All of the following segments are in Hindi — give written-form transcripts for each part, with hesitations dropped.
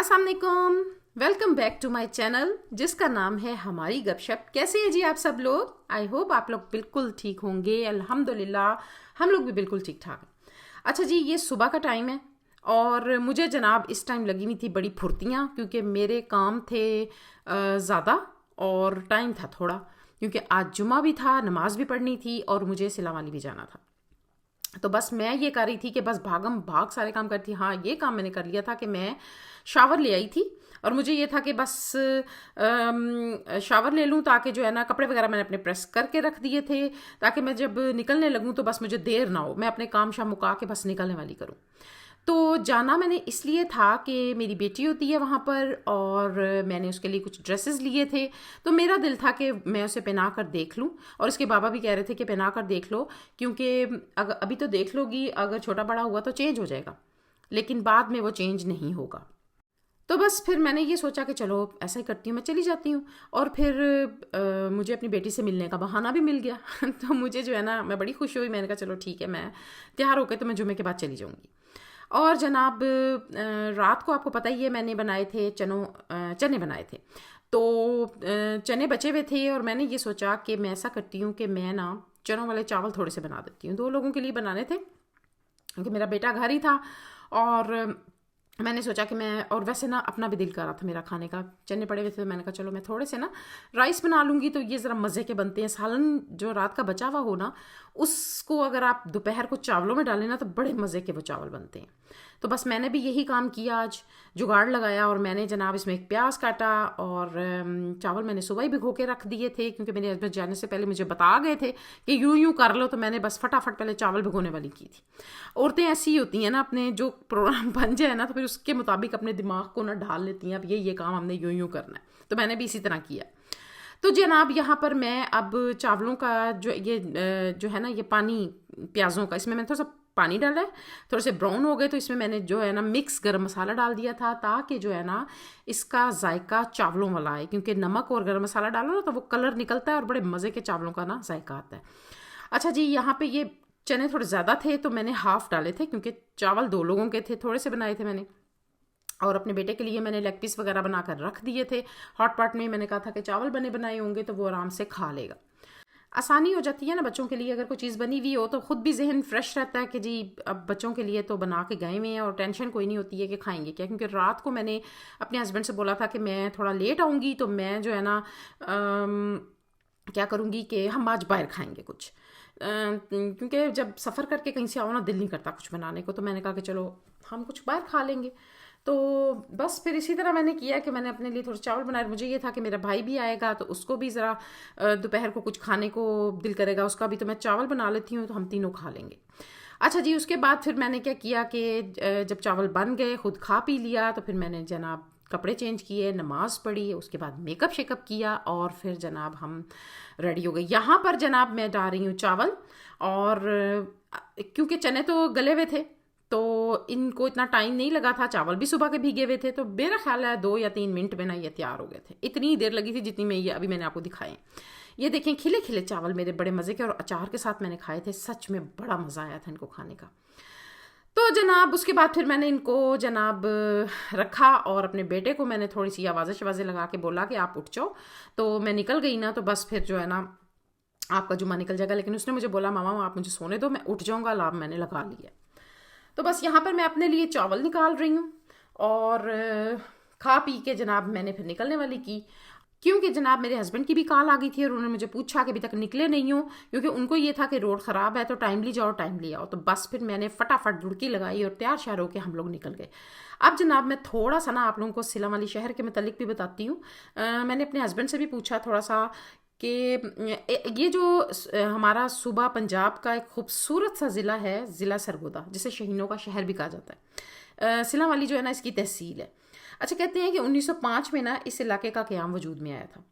अस्सलाम वालेकुम, welcome back to my channel जिसका नाम है हमारी गपशप। कैसे हैं जी आप सब लोग? आई होप आप लोग बिल्कुल ठीक होंगे। अल्हम्दुलिल्लाह हम लोग भी बिल्कुल ठीक ठाक हैं। अच्छा जी, ये सुबह का टाइम है और मुझे जनाब इस टाइम लगी हुई थी बड़ी फुर्तियाँ, क्योंकि मेरे काम थे ज़्यादा और टाइम था थोड़ा, क्योंकि आज जुमा भी था, नमाज भी पढ़नी थी और मुझे सिलावाली भी जाना था। तो बस मैं ये कर रही थी कि बस भागम भाग सारे काम करती। हाँ, ये काम मैंने कर लिया था कि मैं शावर ले आई थी और मुझे ये था कि बस शावर ले लूँ ताकि जो है ना कपड़े वगैरह मैंने अपने प्रेस करके रख दिए थे, ताकि मैं जब निकलने लगूँ तो बस मुझे देर ना हो, मैं अपने काम शाम मुका के बस निकलने वाली करूँ। तो जाना मैंने इसलिए था कि मेरी बेटी होती है वहाँ पर और मैंने उसके लिए कुछ ड्रेसेस लिए थे, तो मेरा दिल था कि मैं उसे पहना कर देख लूँ और इसके बाबा भी कह रहे थे कि पहना कर देख लो, क्योंकि अगर अभी तो देख लोगी, अगर छोटा बड़ा हुआ तो चेंज हो जाएगा, लेकिन बाद में वो चेंज नहीं होगा। तो बस फिर मैंने ये सोचा कि चलो ऐसा ही करती हूँ, मैं चली जाती हूँ। और फिर मुझे अपनी बेटी से मिलने का बहाना भी मिल गया तो मुझे जो है ना मैं बड़ी खुश हुई। मैंने कहा चलो ठीक है, मैं तैयार होकर तो मैं जुमे के बाद चली जाऊँगी। और जनाब रात को आपको पता ही है मैंने बनाए थे चने बनाए थे। तो चने बचे हुए थे और मैंने ये सोचा कि मैं ऐसा करती हूँ कि मैं ना चनों वाले चावल थोड़े से बना देती हूँ। 2 लोगों के लिए बनाने थे क्योंकि मेरा बेटा घर ही था और मैंने सोचा कि मैं, और वैसे ना अपना भी दिल कर रहा था मेरा खाने का, चने पड़े हुए थे तो मैंने कहा चलो मैं थोड़े से ना राइस बना लूँगी तो ये ज़रा मज़े के बनते हैं। सालन जो रात का बचा हुआ हो ना, उसको अगर आप दोपहर को चावलों में डालें ना तो बड़े मज़े के वो चावल बनते हैं। तो बस मैंने भी यही काम किया, आज जुगाड़ लगाया और मैंने जनाब इसमें एक प्याज काटा और चावल मैंने सुबह ही भिगो के रख दिए थे, क्योंकि मेरे हस्बैंड जाने से पहले मुझे बता गए थे कि यूं यूं कर लो, तो मैंने बस फटाफट पहले चावल भिगोने वाली की थी। औरतें ऐसी ही होती हैं ना, अपने जो प्रोग्राम बन जाए ना तो फिर उसके मुताबिक अपने दिमाग को ना ढाल लेती हैं, अब ये काम हमने यूं यूं करना है, तो मैंने भी इसी तरह किया। तो जनाब यहाँ पर मैं अब चावलों का जो है ना ये पानी प्याज़ों का, इसमें मैंने थोड़ा सा पानी डाला है, थोड़े से ब्राउन हो गए तो इसमें मैंने जो है ना मिक्स गरम मसाला डाल दिया था, ताकि जो है ना इसका जायका चावलों वाला आए, क्योंकि नमक और गरम मसाला डालो ना तो वो कलर निकलता है और बड़े मज़े के चावलों का ना जायका आता है। अच्छा जी, यहाँ पे ये चने थोड़े ज़्यादा थे तो मैंने हाफ़ डाले थे, क्योंकि चावल 2 लोगों के थे, थोड़े से बनाए थे मैंने। और अपने बेटे के लिए मैंने लेग पीस वगैरह बनाकर रख दिए थे हॉट पॉट में। मैंने कहा था कि चावल बने बनाए होंगे तो वो आराम से खा लेगा, आसानी हो जाती है ना बच्चों के लिए। अगर कोई चीज़ बनी हुई हो तो ख़ुद भी जहन फ्रेश रहता है कि जी अब बच्चों के लिए तो बना के गए हुए हैं और टेंशन कोई नहीं होती है कि खाएंगे क्या। क्योंकि रात को मैंने अपने हस्बैंड से बोला था कि मैं थोड़ा लेट आऊँगी तो मैं जो है ना क्या करूँगी कि हम आज बाहर खाएंगे कुछ, क्योंकि जब सफ़र करके कहीं से आओ ना दिल नहीं करता कुछ बनाने को, तो मैंने कहा कि चलो हम कुछ बाहर खा लेंगे। तो बस फिर इसी तरह मैंने किया कि मैंने अपने लिए थोड़े चावल बनाए। मुझे ये था कि मेरा भाई भी आएगा तो उसको भी ज़रा दोपहर को कुछ खाने को दिल करेगा उसका भी, तो मैं चावल बना लेती हूँ तो हम तीनों खा लेंगे। अच्छा जी, उसके बाद फिर मैंने क्या किया कि जब चावल बन गए, खुद खा पी लिया, तो फिर मैंने जनाब कपड़े चेंज किए, नमाज़ पढ़ी, उसके बाद मेकअप शेकअप किया और फिर जनाब हम रेडी हो गए। यहाँ पर जनाब मैं डाल रही हूँ चावल, और क्योंकि चने तो गले हुए थे तो इनको इतना टाइम नहीं लगा था, चावल भी सुबह के भीगे हुए थे, तो मेरा ख्याल है 2 या 3 मिनट में ना ये तैयार हो गए थे। इतनी देर लगी थी जितनी में ये अभी मैंने आपको दिखाए। ये देखें खिले खिले चावल मेरे बड़े मज़े के, और अचार के साथ मैंने खाए थे, सच में बड़ा मज़ा आया था इनको खाने का। तो जनाब उसके बाद फिर मैंने इनको जनाब रखा और अपने बेटे को मैंने थोड़ी सी आवाज़ें शवाज़ें लगा के बोला कि आप उठ जाओ। तो मैं निकल गई ना, तो बस फिर जो है ना आपका जुम्मा निकल जाएगा। लेकिन उसने मुझे बोला मामा आप मुझे सोने दो, मैं उठ जाऊँगा, अलार्म मैंने लगा लिया। तो बस यहाँ पर मैं अपने लिए चावल निकाल रही हूँ और खा पी के जनाब मैंने फिर निकलने वाली की, क्योंकि जनाब मेरे हस्बैंड की भी कॉल आ गई थी और उन्होंने मुझे पूछा कि अभी तक निकले नहीं हो, क्योंकि उनको ये था कि रोड ख़राब है तो टाइमली जाओ टाइमली आओ। तो बस फिर मैंने फटाफट दुड़की लगाई और तैयार श्यार होकर हम लोग निकल गए। अब जनाब मैं थोड़ा सा ना आप लोगों को सिला वाली शहर के मतलब भी बताती हूँ। मैंने अपने हस्बैंड से भी पूछा थोड़ा सा कि ये जो हमारा सूबा पंजाब का एक खूबसूरत सा ज़िला है, ज़िला सरगोदा, जिसे शहीनों का शहर भी कहा जाता है। सिला वाली जो है ना इसकी तहसील है। अच्छा, कहते हैं कि 1905 में ना इस इलाके का क़याम वजूद में आया था,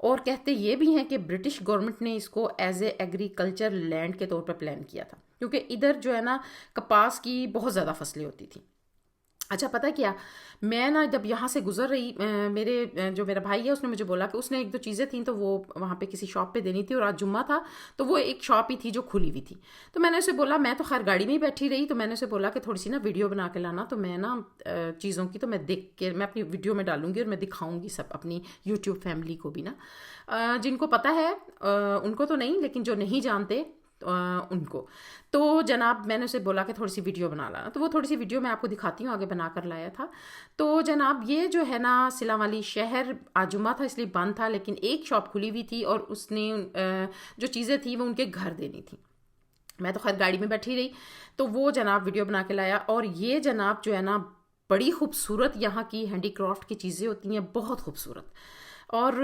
और कहते ये भी हैं कि ब्रिटिश गवर्नमेंट ने इसको एज ए एग्रीकल्चर लैंड के तौर पर प्लान किया था, क्योंकि इधर जो है ना कपास की बहुत ज़्यादा फसलें होती थी। अच्छा पता है क्या, मैं ना जब यहाँ से गुजर रही जो मेरा भाई है उसने मुझे बोला कि उसने एक दो चीज़ें थी तो वो वहाँ पे किसी शॉप पे देनी थी और आज जुम्मा था, तो वो एक शॉप ही थी जो खुली हुई थी। तो मैंने उसे बोला, मैं तो खैर गाड़ी में ही बैठी रही, तो मैंने उसे बोला कि थोड़ी सी ना वीडियो बना के लाना, तो मैं ना चीज़ों की तो मैं देख के मैं अपनी वीडियो में डालूंगी और मैं दिखाऊंगी सब अपनी यूट्यूब फैमिली को भी ना, जिनको पता है उनको तो नहीं, लेकिन जो नहीं जानते उनको। तो जनाब मैंने उसे बोला कि थोड़ी सी वीडियो बना लाना, तो वो थोड़ी सी वीडियो मैं आपको दिखाती हूँ, आगे बना कर लाया था। तो जनाब ये जो है ना सिलावाली शहर आजुमा था इसलिए बंद था, लेकिन एक शॉप खुली हुई थी और उसने जो चीज़ें थी वो उनके घर देनी थी। मैं तो खैर गाड़ी में बैठी रही, तो वो जनाब वीडियो बना के लाया। और ये जनाब जो है ना बड़ी खूबसूरत यहाँ की हैंडीक्राफ्ट की चीज़ें होती हैं, बहुत खूबसूरत। और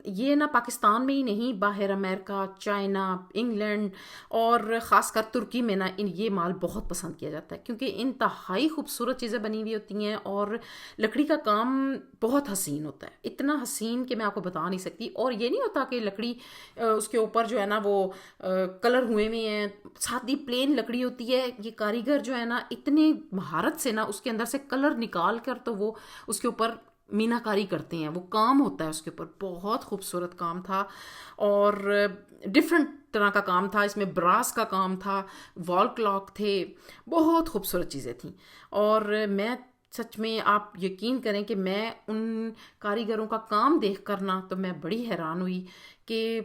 ये ना पाकिस्तान में ही नहीं, बाहर अमेरिका, चाइना, इंग्लैंड और ख़ासकर तुर्की में ना ये माल बहुत पसंद किया जाता है, क्योंकि इंतहाई खूबसूरत चीज़ें बनी हुई होती हैं और लकड़ी का काम बहुत हसीन होता है, इतना हसीन कि मैं आपको बता नहीं सकती। और ये नहीं होता कि लकड़ी उसके ऊपर जो है ना वो कलर हुए हुए हैं, सादी प्लेन लकड़ी होती है। ये कारीगर जो है ना इतने महारत से ना उसके अंदर से कलर निकाल कर तो वो उसके ऊपर मीनाकारी करते हैं, वो काम होता है उसके ऊपर, बहुत खूबसूरत काम था। और डिफरेंट तरह का काम था इसमें, ब्रास का काम था, वॉल क्लॉक थे, बहुत खूबसूरत चीज़ें थी। और मैं सच में आप यकीन करें कि मैं उन कारीगरों का काम देख कर ना तो मैं बड़ी हैरान हुई कि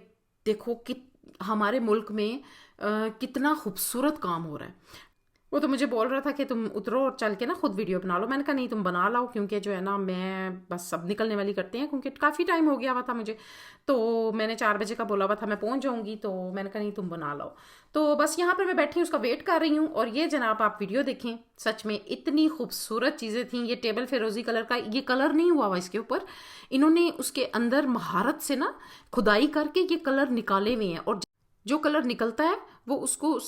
देखो कि हमारे मुल्क में कितना खूबसूरत काम हो रहा है। वो तो मुझे बोल रहा था कि तुम उतरो और चल के ना खुद वीडियो बना लो। मैंने कहा नहीं तुम बना लाओ, क्योंकि जो है ना मैं बस सब निकलने वाली करते हैं, क्योंकि काफ़ी टाइम हो गया हुआ था मुझे। तो मैंने 4 बजे का बोला हुआ था मैं पहुंच जाऊंगी, तो मैंने कहा नहीं तुम बना लाओ। तो बस यहाँ पर मैं बैठी हूँ उसका वेट कर रही हूँ। और ये जनाब आप वीडियो देखें, सच में इतनी खूबसूरत चीज़ें थी। ये टेबल फिरोजी कलर का, ये कलर नहीं हुआ हुआ इसके ऊपर, इन्होंने उसके अंदर महारत से ना खुदाई करके ये कलर निकाले हुए हैं। और जो कलर निकलता है वो उसको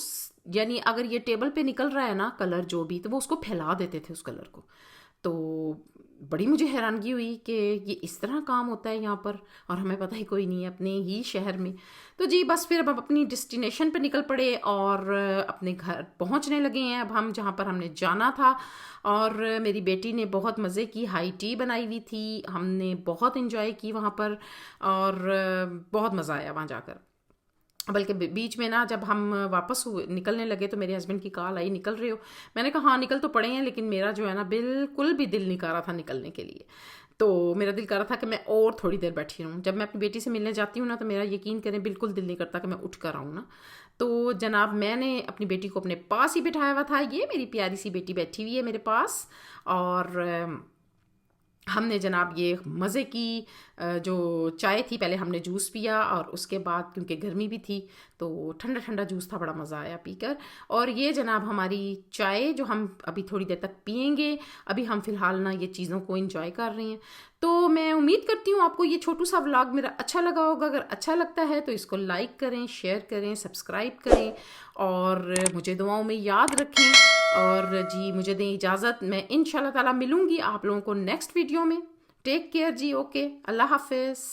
यानी अगर ये टेबल पे निकल रहा है ना कलर जो भी, तो वो उसको फैला देते थे उस कलर को। तो बड़ी मुझे हैरानगी हुई कि ये इस तरह काम होता है यहाँ पर, और हमें पता ही कोई नहीं है अपने ही शहर में। तो जी बस फिर अब अपनी डेस्टिनेशन पे निकल पड़े और अपने घर पहुँचने लगे हैं अब हम, जहाँ पर हमने जाना था। और मेरी बेटी ने बहुत मज़े की हाई टी बनाई हुई थी, हमने बहुत इन्जॉय की वहाँ पर, और बहुत मज़ा आया वहाँ जाकर। बल्कि बीच में ना जब हम वापस निकलने लगे तो मेरे हस्बैंड की कॉल आई, निकल रहे हो? मैंने कहा हाँ निकल तो पड़े हैं, लेकिन मेरा जो है ना बिल्कुल भी दिल नहीं कर रहा था निकलने के लिए। तो मेरा दिल कर रहा था कि मैं और थोड़ी देर बैठी रहूँ। जब मैं अपनी बेटी से मिलने जाती हूँ ना तो मेरा यकीन करें बिल्कुल दिल नहीं करता कि मैं उठ कर आऊँ ना। तो जनाब मैंने अपनी बेटी को अपने पास ही बिठाया हुआ था, ये मेरी प्यारी सी बेटी बैठी हुई है मेरे पास। और हमने जनाब ये मज़े की जो चाय थी, पहले हमने जूस पिया और उसके बाद क्योंकि गर्मी भी थी तो ठंडा ठंडा जूस था, बड़ा मज़ा आया पीकर। और ये जनाब हमारी चाय जो हम अभी थोड़ी देर तक पियेंगे, अभी हम फ़िलहाल ना ये चीज़ों को एंजॉय कर रहे हैं। तो मैं उम्मीद करती हूँ आपको ये छोटू सा व्लॉग मेरा अच्छा लगा होगा। अगर अच्छा लगता है तो इसको लाइक करें, शेयर करें, सब्सक्राइब करें और मुझे दुआओं में याद रखें। और जी मुझे दें इजाज़त, मैं इंशाल्लाह ताला मिलूँगी आप लोगों को नेक्स्ट वीडियो में। टेक केयर जी, ओके, अल्लाह हाफिज़।